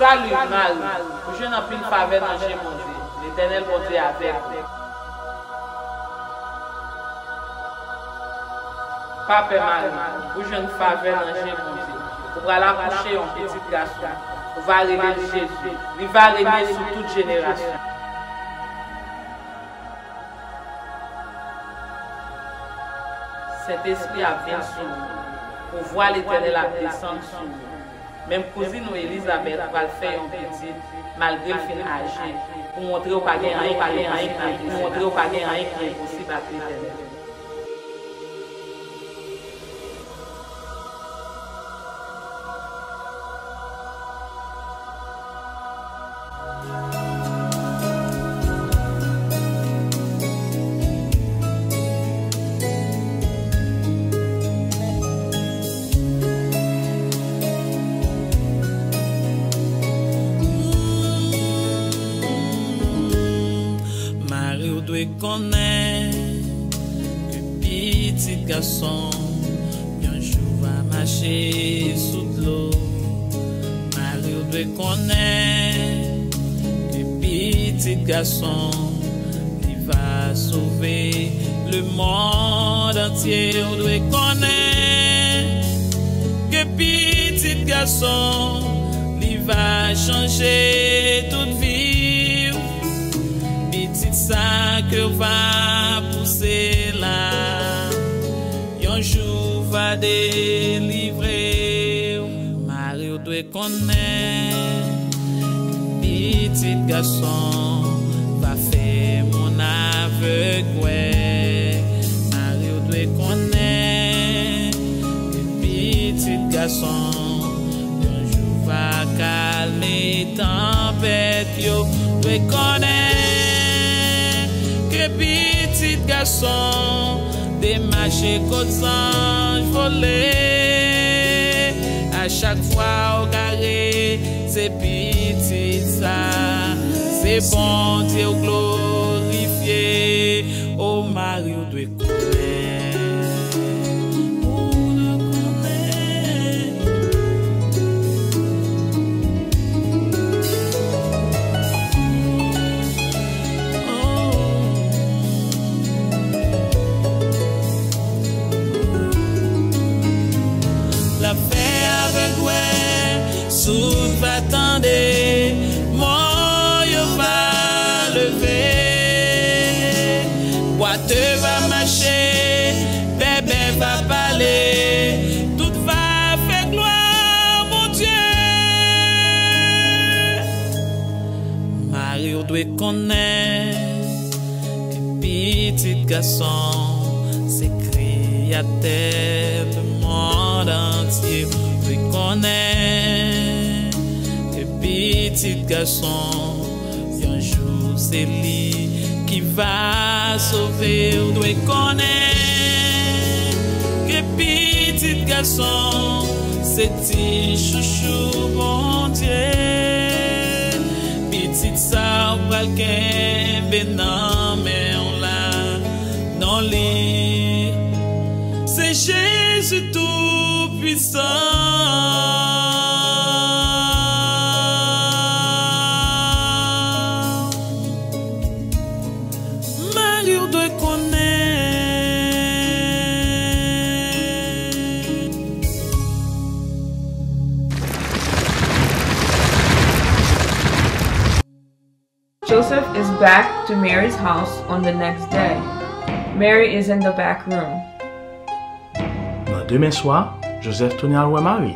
Salut Marie, je n'en pile faveur dans chez mon Dieu. L'Éternel bon Dieu avec vous. Papa Marie, je ne faveur dans chez mon Dieu. Vous allez accoucher un petit garçon. Vous allez régner Jésus. Il va régner sur toute génération. Cet esprit a bien sur nous. Pour voir l'Éternel à descendre sur nous. Même cousine ou Elisabeth va le faire un petit, malgré le fin âgé, pour montrer au païen rien qui est possible avec l'Éternel. Connaît que petit garçon un jour va marcher sous l'eau. Mario doit connaître que petit garçon il va sauver le monde entier. On doit connaître que petit garçon il va changer toute vie. Petit ça que va pousser là, un jour va délivrer. Mario doit connaître, petit garçon va faire mon aveugle. Mario doit connaître, petit garçon un jour va calmer tempête. Yo doit connaître que petit garçon démarcher côte sans voler. À chaque fois au carré, c'est petit ça, c'est bon Dieu glorifié. Oh Mario doit connaître. Sous attendez, moi je va lever, boîte va marcher, bébé va parler, tout va faire gloire mon Dieu. Mario doit connaître que petit garçon c'est créateur le monde entier. Doit connaître que petit garçon un jour c'est lui qui va sauver. On doit connaître que petit garçon c'est petit chouchou mon Dieu. Petit ça quelqu'un bénin mais on l'a non lit. C'est Jésus tout puissant. Mario doit Joseph is back to Mary's house on the next day. Mary is in the back room. Demain soir, Joseph tourne à Marie.